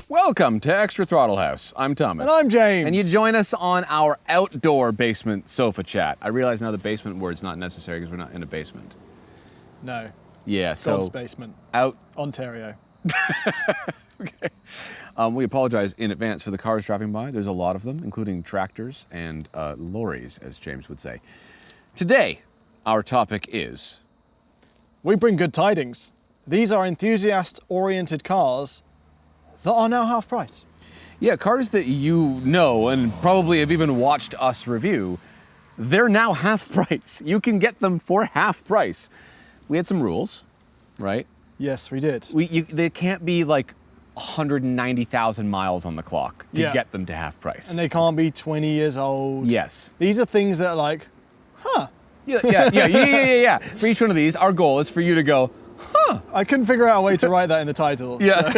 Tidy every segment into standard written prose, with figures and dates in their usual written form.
Welcome to Extra Throttle House. I'm Thomas. And I'm James. And you join us on our outdoor basement sofa chat. I realize now the basement word's not necessary because we're not in a basement. No. Yeah, so... God's basement. Out... Ontario. Okay. We apologize in advance for the cars driving by. There's a lot of them, including tractors and lorries, as James would say. Today, our topic is... We bring good tidings. These are enthusiast-oriented cars that are now half price. Yeah, cars that you know and probably have even watched us review, they're now half price. You can get them for half price. We had some rules, right? Yes, we did. They can't be like 190,000 miles on the clock to get them to half price. And they can't be 20 years old. Yes. These are things that are like, huh. Yeah. For each one of these, our goal is for you to go, huh. I couldn't figure out a way to write that in the title. Yeah.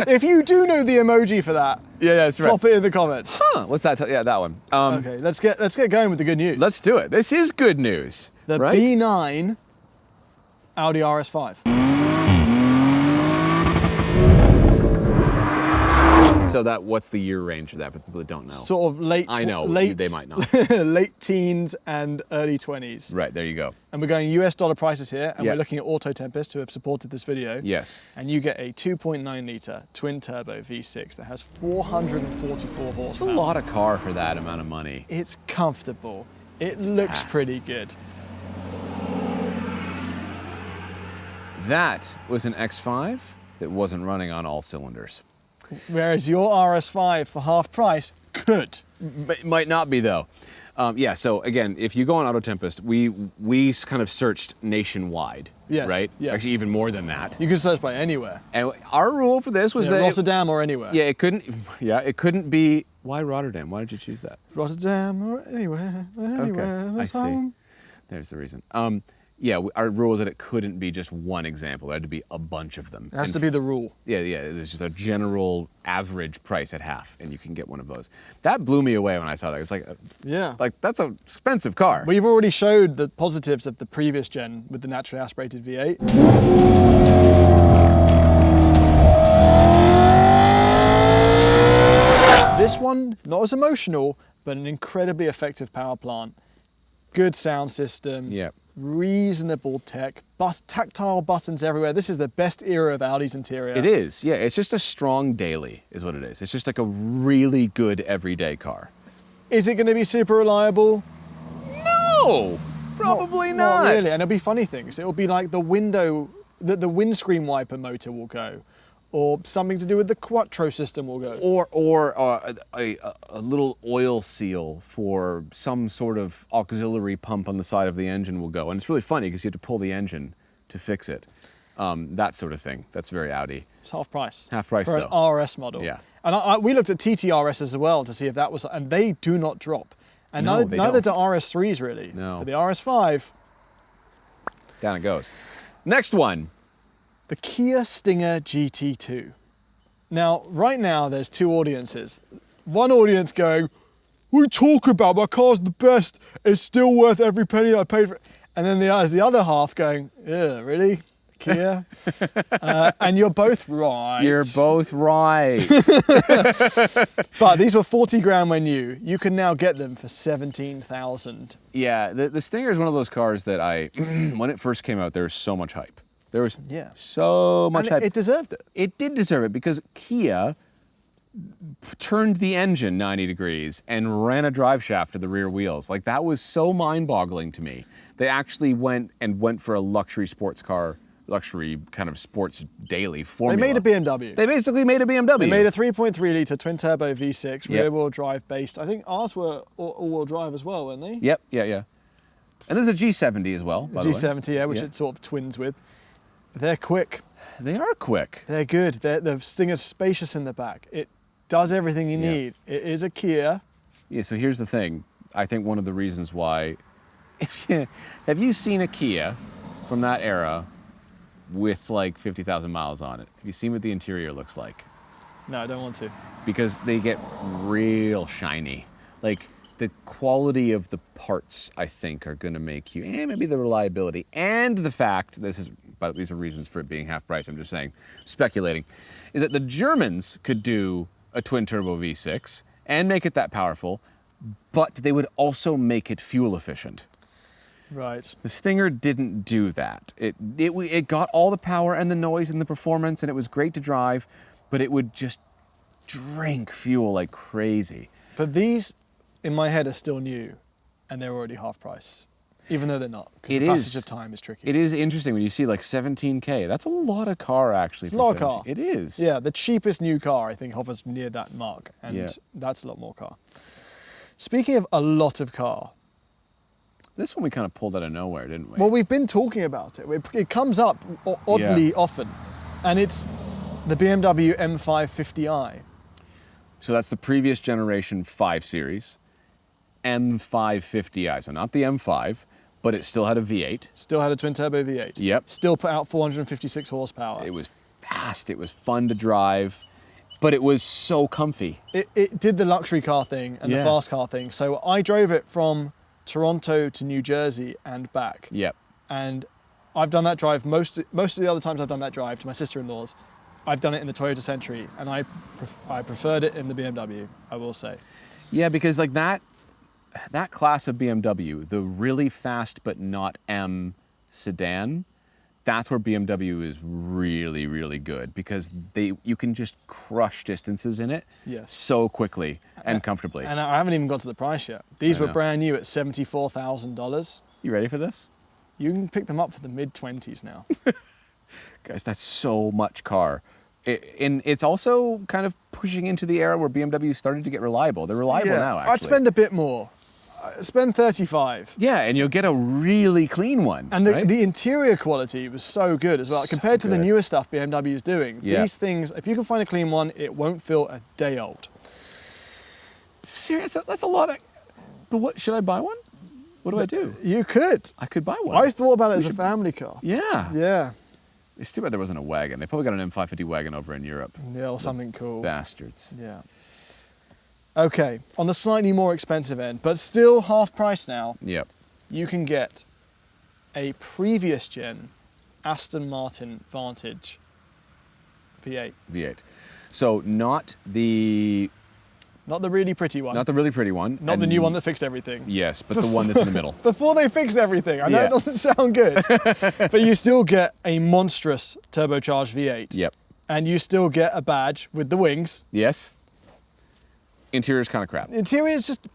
If you do know the emoji for that, that's right. drop it in the comments. Huh, what's that? Yeah, that one. Okay, let's get going with the good news. Let's do it. This is good news. The right? B9 Audi RS5. So what's the year range of that for people that don't know? Sort of late. I know, late, they might not. Late teens and early 20s. Right, there you go. And we're going US dollar prices here, and we're looking at Auto Tempest, who have supported this video. Yes. And you get a 2.9 litre twin turbo V6 that has 444 horsepower. It's a lot of car for that amount of money. It's comfortable. It looks fast. pretty good. That was an X5 that wasn't running on all cylinders. Whereas your RS5 for half price could. Might not be though. Yeah, so again, if you go on Auto Tempest, we kind of searched nationwide, Yes, right? yes. Actually, even more than that. You can search by anywhere. And our rule for this was that Rotterdam or anywhere. Yeah, it couldn't be. Why Rotterdam? Why did you choose that? Rotterdam or anywhere. Okay, I see. Home. There's the reason. Yeah, our rule was that it couldn't be just one example. There had to be a bunch of them. It has to be the rule. Yeah. There's just a general average price at half, and you can get one of those. That blew me away when I saw that. It's like, that's an expensive car. We've already showed the positives of the previous gen with the naturally aspirated V8. This one, not as emotional, but an incredibly effective power plant. Good sound system. Yeah. Reasonable tech, tactile buttons everywhere. This is the best era of Audi's interior. It is, yeah. It's just a strong daily, is what it is. It's just like a really good everyday car. Is it going to be super reliable? No, probably not. Not really, and it'll be funny things. It'll be like the windscreen wiper motor will go, or something to do with the Quattro system will go. Or a little oil seal for some sort of auxiliary pump on the side of the engine will go. And it's really funny because you have to pull the engine to fix it. That sort of thing. That's very Audi. It's half price. Half price for though. an RS model. Yeah. And we looked at TTRS as well to see if that was, and they do not drop. And No, neither do RS3s really. No. But the RS5. Down it goes. Next one. The Kia Stinger GT2. Now, right now, there's two audiences. One audience going, we talk about my car's the best, it's still worth every penny I paid for it. And then there's the other half going, yeah, really? Kia? And you're both right. You're both right. But these were 40 grand when new. You can now get them for 17,000. Yeah, the Stinger is one of those cars that when it first came out, there was so much hype. There was so much hype. It deserved it. It did deserve it because Kia turned the engine 90 degrees and ran a drive shaft to the rear wheels. Like, that was so mind-boggling to me. They actually went for a luxury sports car, luxury kind of sports daily formula. They made a BMW. They basically made a BMW. They made a 3.3 litre twin turbo V6, rear-wheel drive based. I think ours were all-wheel drive as well, weren't they? Yep, yeah. And there's a G70 as well, by the way. G70, yeah, which it sort of twins with. They're quick. They are quick. They're good. The Stinger's spacious in the back. It does everything you need. It is a Kia. Yeah, so here's the thing. I think one of the reasons why, have you seen a Kia from that era with like 50,000 miles on it? Have you seen what the interior looks like? No, I don't want to. Because they get real shiny. Like, the quality of the parts, I think, are going to make you, maybe the reliability and the fact, this is but these are reasons for it being half price. I'm just saying, speculating, is that the Germans could do a twin turbo V6 and make it that powerful, but they would also make it fuel efficient. Right. The Stinger didn't do that. It got all the power and the noise and the performance, and it was great to drive, but it would just drink fuel like crazy. But these, in my head, are still new, and they're already half price, even though they're not, because the passage of time is tricky. It is interesting when you see like 17K. That's a lot of car, actually. It's a lot of car. It is. Yeah, the cheapest new car, I think, hovers near that mark, and that's a lot more car. Speaking of a lot of car, this one we kind of pulled out of nowhere, didn't we? well, we've been talking about it. It comes up oddly often, and it's the BMW M550i. So that's the previous generation 5 Series, M550i. So not the M5, but it still had a V8. Still had a twin turbo V8. Yep. Still put out 456 horsepower. It was fast, it was fun to drive, but it was so comfy. It did the luxury car thing and the fast car thing. So I drove it from Toronto to New Jersey and back. Yep. And I've done that drive, most of the other times I've done that drive to my sister-in-law's, I've done it in the Toyota Century, and I preferred it in the BMW, I will say. Yeah, because like that class of BMW, the really fast but not M sedan, that's where BMW is really, really good, because you can just crush distances in it so quickly and comfortably. And I haven't even got to the price yet. These were brand new at $74,000. You ready for this? You can pick them up for the mid-20s now. Guys, that's so much car. And it's also kind of pushing into the era where BMW started to get reliable. They're reliable now, actually. I'd spend a bit more. Spend 35. Yeah, and you'll get a really clean one. And the interior quality was so good as well. Compared to the newer stuff BMW is doing. These things, if you can find a clean one, it won't feel a day old. Serious? That's a lot of... But what, should I buy one? What do I do? You could. I could buy one. I thought about it as a family car. Yeah. Yeah. It's too bad there wasn't a wagon. They probably got an M550 wagon over in Europe. Yeah, or something cool. Bastards. Yeah. Okay, on the slightly more expensive end, but still half price now. Yep. You can get a previous gen Aston Martin Vantage V8. V8. So not the really pretty one. Not the really pretty one. Not the new one that fixed everything. Yes, but the one that's in the middle. Before they fixed everything. I know it doesn't sound good, but you still get a monstrous turbocharged V8. Yep. And you still get a badge with the wings. Yes. Interior's kind of crap. Interior is just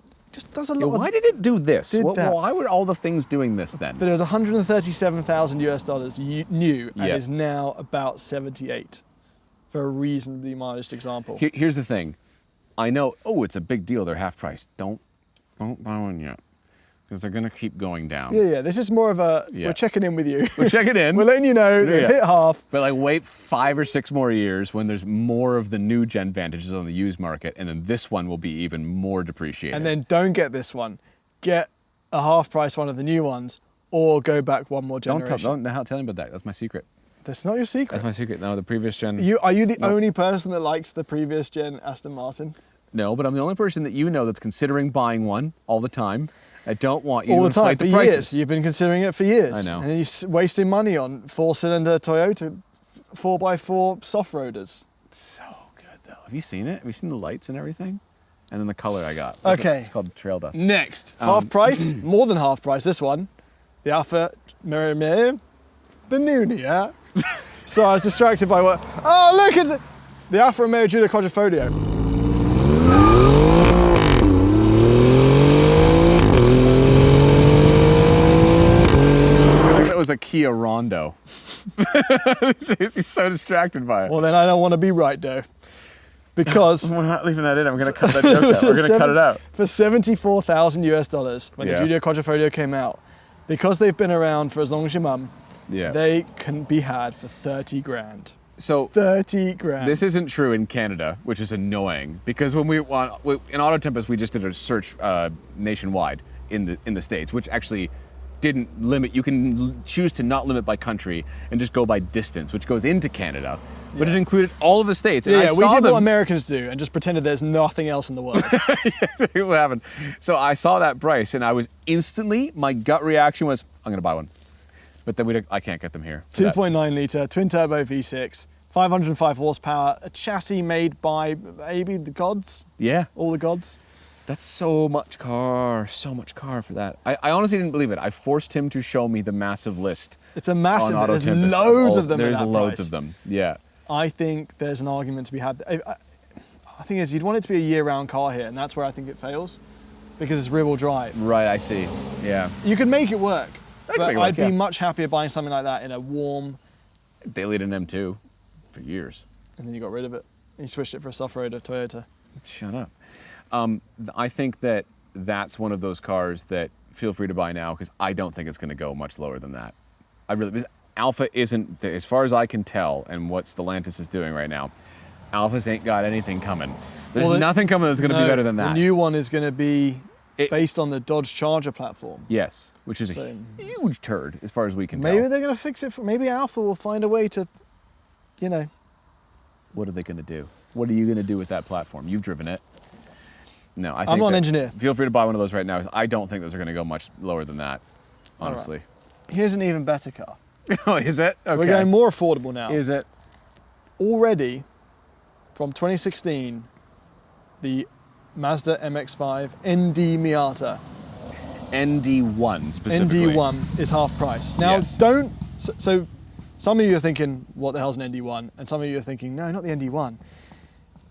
does a lot. Why did it do this? Why were all the things doing this then? But it was $137,000 new, and is now about 78 for a reasonably mileaged example. Here's the thing. I know, it's a big deal, they're half price. Don't buy one yet, because they're gonna keep going down. Yeah, this is more of a, we're checking in with you. We're checking in. We're letting you know they've hit half. But like wait 5 or 6 more years when there's more of the new gen Vantages on the used market, and then this one will be even more depreciated. And then don't get this one. Get a half price one of the new ones, or go back one more generation. Don't tell me about that, that's my secret. That's not your secret. That's my secret. No, the previous gen. Are you the only person that likes the previous gen Aston Martin? No, but I'm the only person that you know that's considering buying one all the time. I don't want you all to the time, inflate for the prices. years. You've been considering it for years. I know. And you're wasting money on 4-cylinder Toyota 4x4 soft-roaders. So good though. Have you seen it? Have you seen the lights and everything? And then the color I got. Okay. It's called Trail Dust. Next, half price, more than half price, this one. The Alfa Romeo Benuni, yeah? So I was distracted by what? Oh, look, it's the Alfa Romeo Giulia Quadrifoglio. That was a Kia Rondo. He's so distracted by it. Well, then I don't want to be right, though. Because we're not leaving that in. I'm going to cut that joke out. We're going to cut it out. For $74,000 when the Giulia Quadrifoglio came out, because they've been around for as long as your mum, they can be had for 30 grand. So 30 grand. This isn't true in Canada, which is annoying, because when in Auto Tempest we just did a search nationwide in the States, which actually didn't limit. You can choose to not limit by country and just go by distance, which goes into Canada. But it included all of the states. And we did what Americans do and just pretended there's nothing else in the world. Exactly what happened. So I saw that price and I was instantly, my gut reaction was, I'm going to buy one. But then I can't get them here. for that. 2.9 litre, twin turbo V6, 505 horsepower, a chassis made by maybe the gods, Yeah. all the gods. That's so much car for that. I honestly didn't believe it. I forced him to show me the massive list. It's a massive, on Auto there's Tempest loads of them at There's that loads price. of them, yeah. I think there's an argument to be had. I think you'd want it to be a year-round car here, and that's where I think it fails, because it's rear-wheel drive. Right, I see, yeah. You can make it work, but make it work, I'd yeah. be much happier buying something like that in a warm, They lead an M2 for years. and then you got rid of it. And you switched it for a soft-roader Toyota. Shut up. I think that's one of those cars that feel free to buy now, because I don't think it's going to go much lower than that. Because Alfa isn't, as far as I can tell, and what Stellantis is doing right now, Alfa's ain't got anything coming. There's nothing coming that's going to be better than that. The new one is going to be based on the Dodge Charger platform. Yes, which is a huge turd as far as we can tell. Maybe they're going to fix it. Maybe Alfa will find a way to, What are they going to do? What are you going to do with that platform? You've driven it. No, I think I'm not an engineer. Feel free to buy one of those right now, because I don't think those are going to go much lower than that, honestly. Here's an even better car. Oh, is it? Okay. We're going more affordable now. Is it? Already, from 2016, the Mazda MX5 ND Miata. ND1 specifically. ND1 is half price. Now, Yes. so some of you are thinking, what the hell's an ND1? And some of you are thinking, no, not the ND1.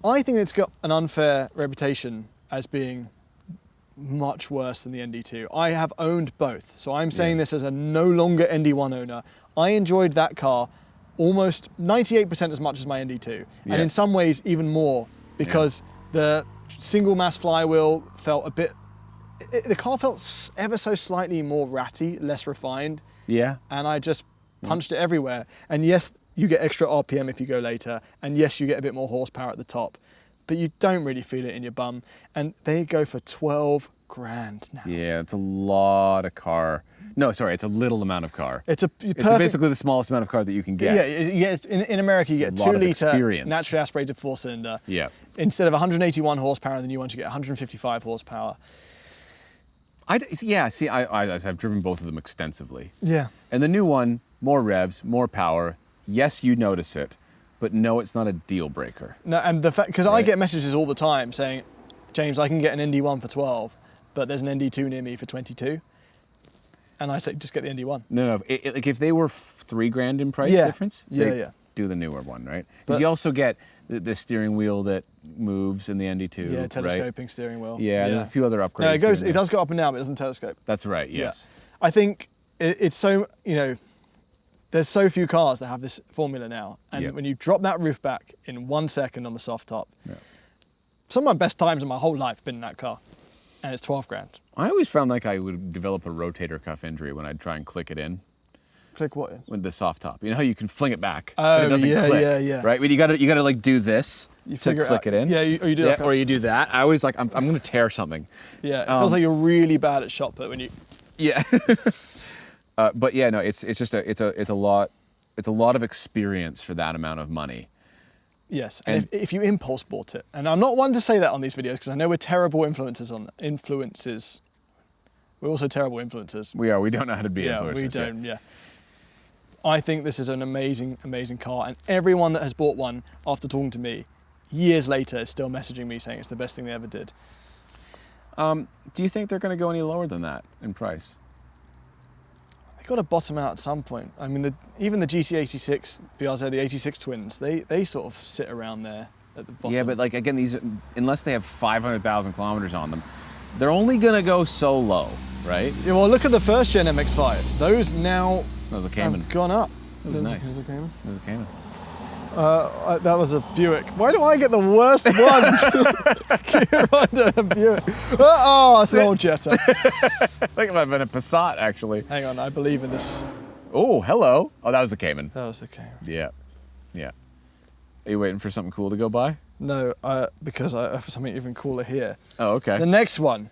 I think it's got an unfair reputation as being much worse than the ND2. I have owned both, so I'm saying this as a no longer ND1 owner. I enjoyed that car almost 98% as much as my ND2, and in some ways even more, because the single mass flywheel felt a bit, the car felt ever so slightly more ratty, less refined, Yeah. and I just punched it everywhere. And yes, you get extra RPM if you go later, and yes, you get a bit more horsepower at the top, but you don't really feel it in your bum. And they go for 12 grand now. Yeah, it's a lot of car. No, sorry, it's a little amount of car. It's It's basically the smallest amount of car that you can get. Yeah, it's in America you get a lot of 2 litre experience. naturally aspirated 4-cylinder. Yeah. Instead of 181 horsepower in the new ones, you get 155 horsepower. I've driven both of them extensively. Yeah. And the new one, more revs, more power. Yes, you notice it, but no, it's not a deal breaker. No, and the fact, because I Right. get messages all the time saying, James, I can get an ND1 for 12, but there's an ND2 near me for 22. And I say, just get the ND1. No. Like if they were $3 grand in price Yeah. difference, Yeah. do the newer one, right? But- Because you also get the steering wheel that moves in the ND2. Yeah, right? telescoping steering wheel. Yeah, there's a few other upgrades. No, it goes. here It and does go up and down, but it doesn't telescope. That's right. Yes. I think it's so, there's so few cars that have this formula now. And Yeah. when you drop that roof back in 1 second on the soft top, some of my best times in my whole life have been in that car. And it's 12 grand. I always found like I would develop a rotator cuff injury when I'd try and click it in Click what in? with the soft top. You know how you can fling it back, Oh, but it doesn't yeah, click, yeah. right? But you gotta like do this to figure click it in. Yeah, or you do that. or you do that. I always like I'm gonna tear something. Yeah, it feels like you're really bad at shot put when you. Yeah. But yeah, no, it's just a lot of experience for that amount of money. Yes, and if you impulse bought it, and I'm not one to say that on these videos because I know we're terrible influencers. We're also terrible influencers. We are. We don't know how to be Yeah, influencers. we don't. Yeah. I think this is an amazing, amazing car, and everyone that has bought one after talking to me years later is still messaging me saying it's the best thing they ever did. Do you think they're going to go any lower than that in price? They've got to bottom out at some point. I mean, even the GT86, the 86 twins, they sort of sit around there at the bottom. Yeah, but like again, these unless they have 500,000 kilometers on them, they're only going to go so low, right? Yeah, well, look at the first gen MX5. Those now That was a Cayman. have gone up. That was nice. There's a Cayman. That was a Cayman. That was a Buick. Why do I get the worst ones? Kia Honda and Buick. Oh, it's an old Jetta. I think it might have been a Passat, actually. Hang on, I believe in this. Oh, hello. Oh, that was the Cayman. That was the Cayman. Yeah. Yeah. Are you waiting for something cool to go by? No, because I have something even cooler here. Oh, okay. The next one.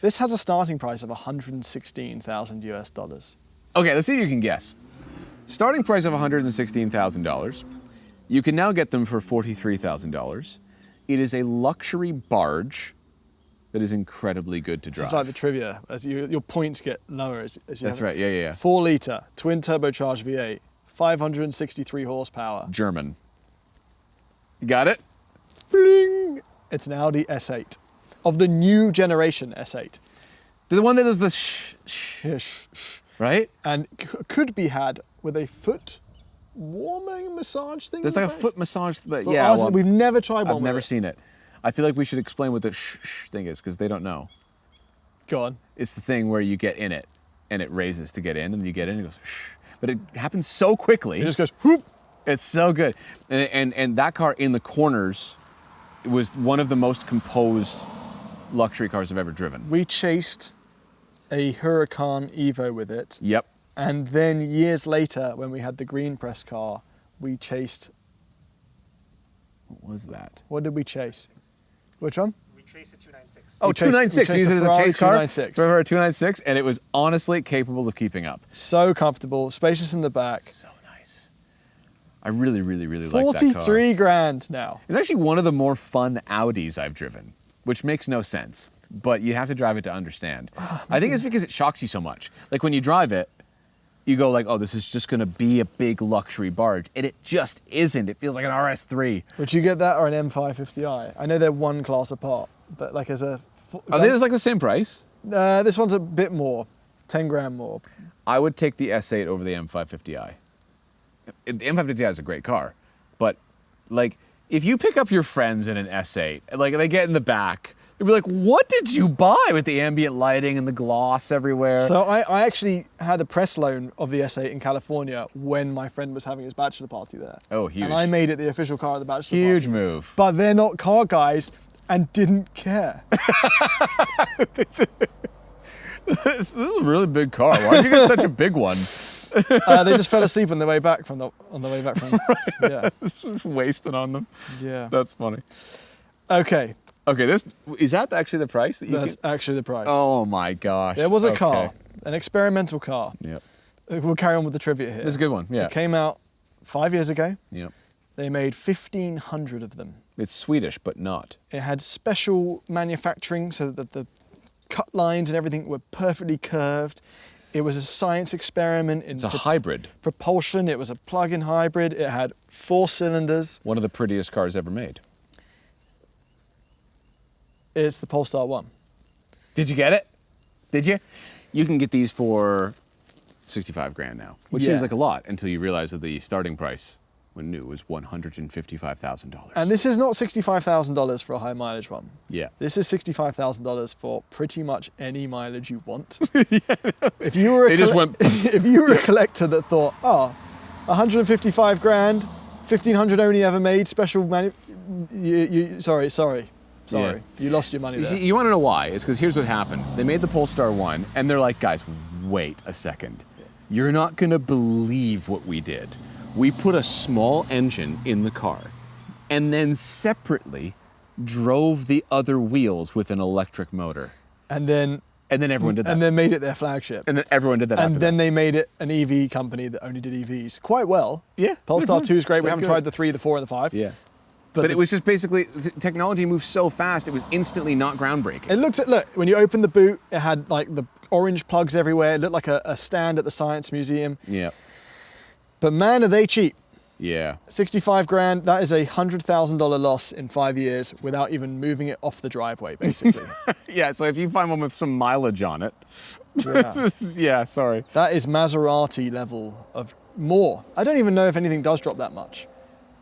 This has a starting price of $116,000 US. Okay, let's see if you can guess. Starting price of $116,000. You can now get them for $43,000. It is a luxury barge that is incredibly good to drive. It's like the trivia, as your points get lower as you That's right, yeah. 4 litre, twin turbocharged V8, 563 horsepower. German. You got it? Bling! It's an Audi S8 of the new generation S8. The one that does the shh, Yeah, right? and could be had with a foot warming massage thing. There's in like the a back. foot massage, but But yeah. ours, well, we've never tried one. I've never seen it. I feel like we should explain what the shh thing is because they don't know. Go on. It's the thing where you get in it and it raises to get in, and you get in and it goes shh. But it happens so quickly. It just goes whoop. It's so good. And that car in the corners was one of the most composed luxury cars I've ever driven. We chased a Huracan Evo with it. Yep. And then years later, when we had the green press car, we chased. What was that? What did we chase? Which one? We traced a 296. Oh, We chased- 296. we We used it chased as a a chase car. Ferrari 296. Remember a 296? And it was honestly capable of keeping up. So comfortable, spacious in the back. So nice. I really, really, really like that car. 43 grand now. It's actually one of the more fun Audis I've driven, which makes no sense, but you have to drive it to understand. I think it's because it shocks you so much. Like when you drive it, you go like, oh, this is just gonna be a big luxury barge, and it just isn't. It feels like an RS3. Would you get that or an M550i? I know they're one class apart, but like as a... Are they just like the same price? This one's a bit more, 10 grand more. I would take the S8 over the M550i. The M550i is a great car, but like if you pick up your friends in an S8, like they get in the back, they'd be like, what did you buy with the ambient lighting and the gloss everywhere? So I actually had a press loan of the S8 in California when my friend was having his bachelor party there. Oh, huge. And I made it the official car of the bachelor Huge party. move. But they're not car guys and didn't care. This is a really big car. Why'd you get such a big one? They just fell asleep on the way back from. Yeah. Just wasting on them. Yeah. That's funny. Okay, Okay, is that actually the price that you that's actually the price. Oh my gosh. There was a Okay. car, an experimental car. Yep. We'll carry on with the trivia here. It's a good one. Yeah. It came out 5 years ago. Yep. They made 1,500 of them. It's Swedish, but not. It had special manufacturing so that the cut lines and everything were perfectly curved. It was a science experiment in It's a hybrid. propulsion. It was a plug-in hybrid. It had 4 cylinders. One of the prettiest cars ever made. It's the Polestar 1. Did you get it? Did you? You can get these for 65 grand now, which Yeah. seems like a lot until you realize that the starting price when new was $155,000. And this is not $65,000 for a high mileage one. Yeah. This is $65,000 for pretty much any mileage you want. If you were a They just went- if you were a collector that thought, oh, 155 grand, 1,500 only ever made, special sorry. Yeah. You lost your money You there. see, you want to know why? It's because here's what happened. They made the Polestar 1, and they're like, guys, wait a second. You're not going to believe what we did. We put a small engine in the car, and then separately drove the other wheels with an electric motor. And then everyone did that. And then made it their flagship. And then everyone did that And after then that. they made it an EV company that only did EVs quite well. Yeah, Polestar they're 2 is great. We they're haven't good. tried the 3, the 4, and the 5. Yeah. But it was just basically, technology moved so fast, it was instantly not groundbreaking. It look, when you open the boot, it had like the orange plugs everywhere. It looked like a stand at the Science Museum. Yeah. But man, are they cheap. Yeah. 65 grand, that is a $100,000 loss in 5 years without even moving it off the driveway, basically. Yeah, so if you find one with some mileage on it, Yeah. yeah, sorry. That is Maserati level of more. I don't even know if anything does drop that much.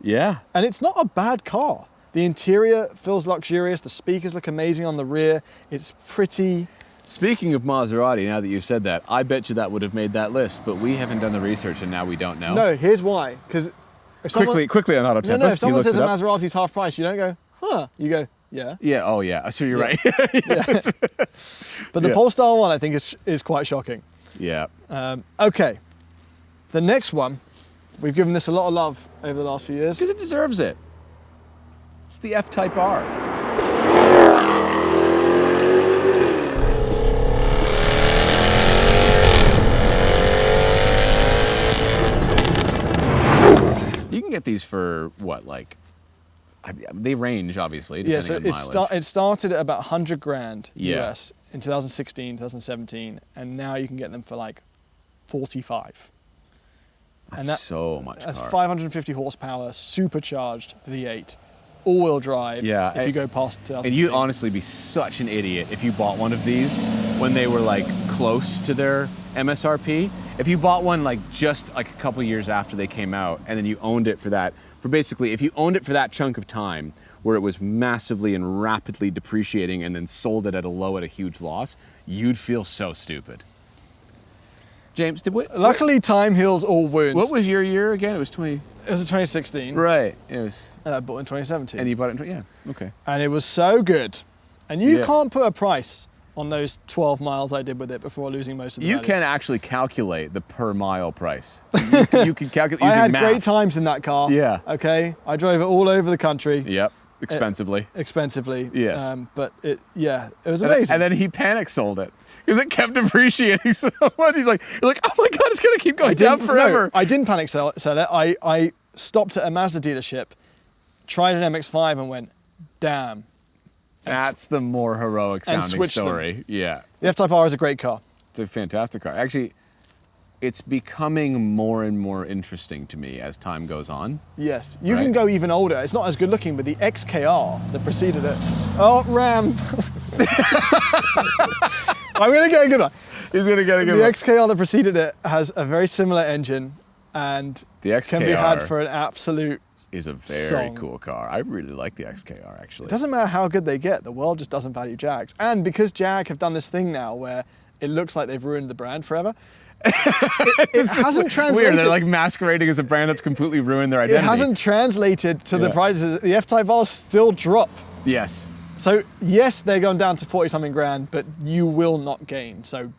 Yeah. And it's not a bad car. The interior feels luxurious. The speakers look amazing on the rear. It's pretty. Speaking of Maserati, now that you've said that, I bet you that would have made that list, but we haven't done the research and now we don't know. No, here's why. Because Quickly on Auto No, Tempest, if someone he looks says it a up. Maserati's half price, you don't go, huh. You go, yeah. Yeah, oh yeah, so you're right. Yeah. But the Yeah. Polestar 1, I think, is quite shocking. Yeah. Okay. The next one, we've given this a lot of love over the last few years. Because it deserves it. It's the F Type R. You can get these for what, like, They range, obviously, Yeah, depending so on mileage. it started at about 100 grand Yeah. US in 2016, 2017, and now you can get them for like 45. That's and that- so much That's car. 550 horsepower, supercharged V8, all-wheel drive. Yeah, if you go past 2015. And you'd honestly be such an idiot if you bought one of these when they were like close to their MSRP. If you bought one like just like a couple years after they came out, and then you owned it for that, if you owned it for that chunk of time where it was massively and rapidly depreciating and then sold it at a low at a huge loss, you'd feel so stupid. James, Luckily, time heals all wounds. what was your year again? It was 20. It was 2016. Right. It was. And I bought in 2017. And you bought it in yeah. Okay. And it was so good. And you Yeah. can't put a price on those 12 miles I did with it before losing most of the You value. can actually calculate the per mile price. You can calculate I using had math. great times in that car. Yeah. Okay. I drove it all over the country. Yep. Expensively. Expensively. Yes. But it was amazing. And then he panic sold it because it kept depreciating so much. You're like, oh my God, it's gonna keep going down forever. No, I didn't panic sell it. I stopped at a Mazda dealership, tried an MX5 and went, damn. That's the more heroic and sounding switched them. story. Yeah. The F Type R is a great car. It's a fantastic car. Actually, it's becoming more and more interesting to me as time goes on. Yes. You Right. can go even older. It's not as good looking, but the XKR that preceded it. Oh, Ram. I'm going to get a good one. He's gonna get a The good one. XKR that preceded it has a very similar engine and The can be had XKR for an absolute. is a very song. cool car. I really like the XKR actually. It doesn't matter how good they get, the world just doesn't value Jags. And because Jag have done this thing now where it looks like they've ruined the brand forever, it hasn't translated. Weird. They're like masquerading as a brand that's completely ruined their it identity. hasn't translated to the Yeah. prices. The F Type R's still drop. Yes. So yes, they're going down to 40 something grand, but you will not gain. So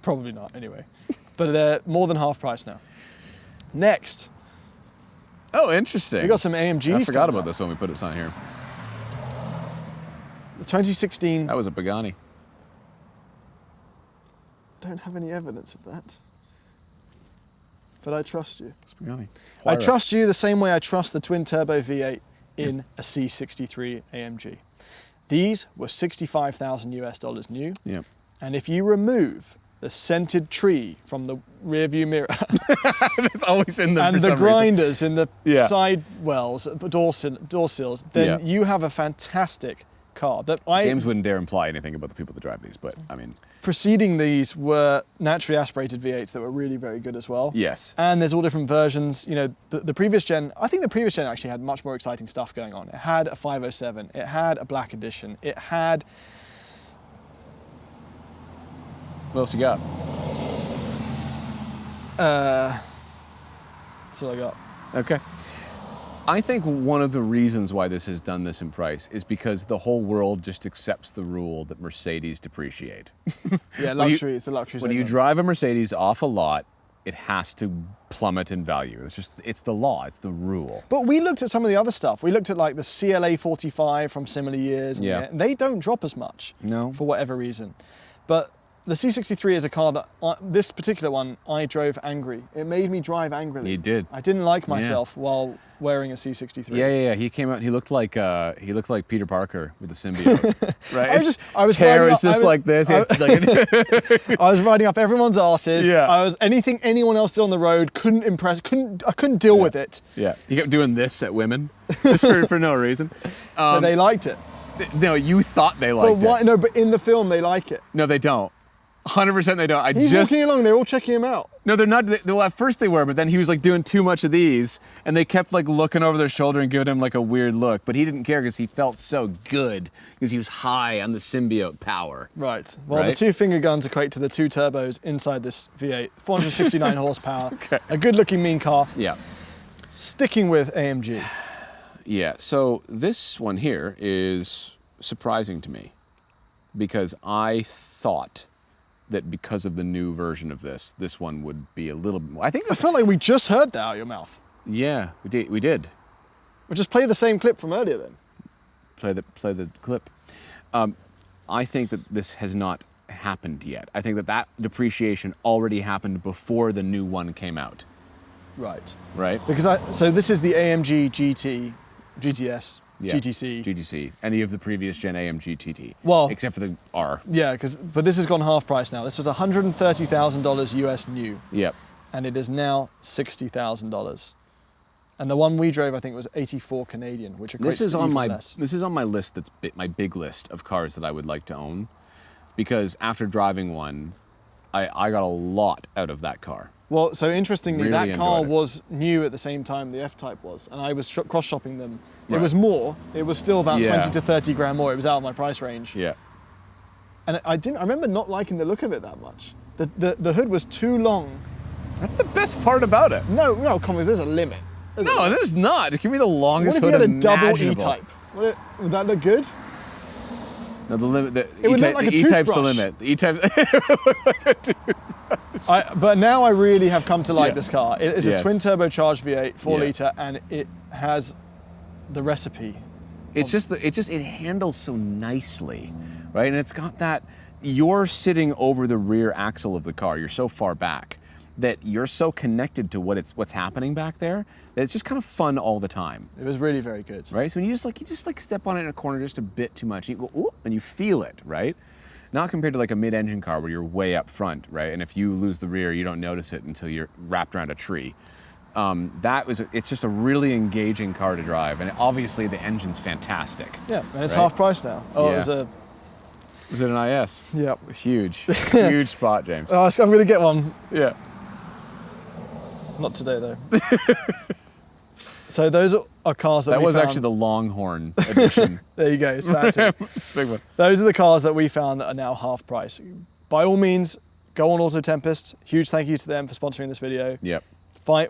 probably not anyway. But they're more than half price now. Next, Oh, interesting. we got some AMGs. I forgot coming about up. this when we put it on here. The 2016. That was a Pagani. Don't have any evidence of that. But I trust you. It's a Pagani. I trust you the same way I trust the twin turbo V8 in a C63 AMG. These were $65,000 US new. Yeah. And if you remove the scented tree from the rear view mirror It's always in them and for the some reason. grinders in the Yeah. side wells, door sills, then Yeah. you have a fantastic car. That James wouldn't dare imply anything about the people that drive these, but I mean, preceding these were naturally aspirated V8s that were really very good as well. yes. And there's all different versions. You know, the previous gen, I think the previous gen actually had much more exciting stuff going on. It had a 507, it had a black edition, it had, What else you got? that's all I got. Okay. I think one of the reasons why this has done this in price is because the whole world just accepts the rule that Mercedes depreciate. Yeah, When you- luxury, it's a luxury When you segment. drive a Mercedes off a lot, it has to plummet in value. It's the law, it's the rule. But we looked at some of the other stuff. We looked at like the CLA 45 from similar years. And Yeah. they don't drop as much. No. For whatever reason. But the C63 is a car that, this particular one, I drove angry. It made me drive angrily. You did. I didn't like myself while wearing a C63. Yeah. He came out. He looked like Peter Parker with the symbiote, right? I was His hair riding is up- just like this. He had, like, I was riding up everyone's asses. Yeah. I was anything anyone else did on the road I couldn't deal with it. yeah. He kept doing this at women, just for no reason. But they liked it. No, you thought they But liked why? it. No, but in the film they like it. No, they don't. 100% they don't. He's walking along. They're all checking him out. No, they're not. Well, at first they were, but then he was like doing too much of these, and they kept like looking over their shoulder and giving him like a weird look. But he didn't care because he felt so good because he was high on the symbiote power. Right. Well, Right. the two finger guns equate to the two turbos inside this V8. 469 horsepower. A good-looking mean car. Yeah. Sticking with AMG. Yeah. So this one here is surprising to me because I thought that because of the new version of this one would be a little bit more. I think I this. felt like we just heard that out of your mouth. Yeah, we did. We'll just play the same clip from earlier then. Play the clip. I think that this has not happened yet. I think that depreciation already happened before the new one came out. Right. Right. Because so this is the AMG GTS. Yeah. GTC. GTC. Any of the previous Gen AMG TT. Well, except for the R. Yeah, but this has gone half price now. This was $130,000 US new. Yep. And it is now $60,000. And the one we drove, I think, was 84 Canadian, which equates This is to on even my less. this is on my list. That's my big list of cars that I would like to own, because after driving one, I got a lot out of that car. Well, so interestingly, Really that car enjoyed it. was new at the same time the F Type was, and I was cross-shopping them. It Right. was more. It was still about Yeah. 20 to 30 grand more. It was out of my price range. Yeah. And I remember not liking the look of it that much. The hood was too long. That's the best part about it. No, come on, there's a limit. There's a No, limit. this is not. It can be the What longest if you hood had a double imaginable. E-Type? Would that look good? No, the limit. The It would look E-Type, like a the E-Type's the toothbrush. limit. The E-Type. But now I really have come to like Yeah. this car. It is Yes. a twin turbocharged V8, 4 Yeah. litre, and it has the recipe. It's just it handles so nicely, right? And it's got that. You're sitting over the rear axle of the car. You're so far back that you're so connected to what's happening back there that it's just kind of fun all the time, It was really very good. right? So when you just step on it in a corner just a bit too much, and you go ooh, and you feel it, right? Not compared to like a mid-engine car where you're way up front, right? And if you lose the rear, you don't notice it until you're wrapped around a tree. It's just a really engaging car to drive, and obviously the engine's fantastic. Yeah, and it's Right. half price now. Oh, Yeah. it was a Is it an IS? yeah. Huge, huge spot, James. Oh, I'm gonna get one. Yeah. Not today though. So those are cars that That we was found. actually the Longhorn edition. There you go. It's fancy. It's a big one. Those are the cars that we found that are now half price. By all means, go on Auto Tempest. Huge thank you to them for sponsoring this video. Yep.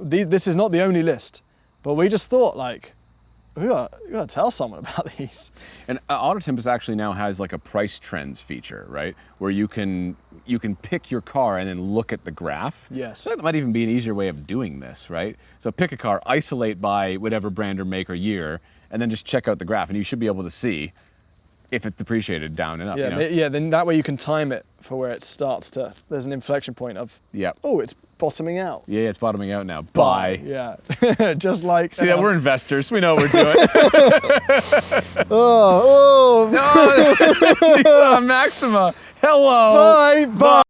This is not the only list, but we just thought like, we gotta tell someone about these. And Auto Tempest actually now has like a price trends feature, right? Where you can pick your car and then look at the graph. Yes. So that might even be an easier way of doing this, right? So pick a car, isolate by whatever brand or make or year, and then just check out the graph, and you should be able to see if it's depreciated down and up. Yeah, you know? yeah. Then that way you can time it for where it starts to. There's an inflection point of. Yep. Oh, it's bottoming out. Yeah, it's bottoming out now. Buy. Yeah. Just like. See that we're investors. We know what we're doing. Oh. Maxima. Hello. Bye.